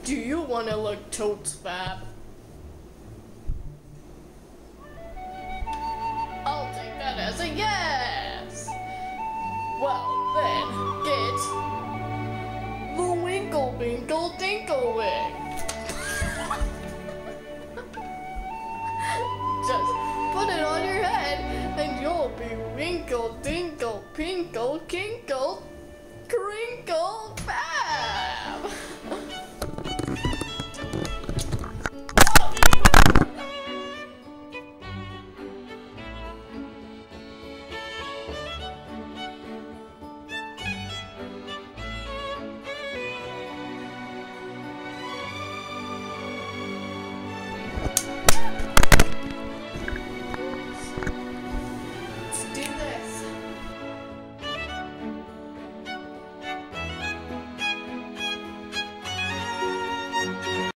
Do you want to look totes fab? I'll take that as a yes! Well, then, get the Winkle Winkle Dinkle Wig. Just put it on your head and you'll be Winkle Dinkle Pinkle Kinkle Crinkle Fab!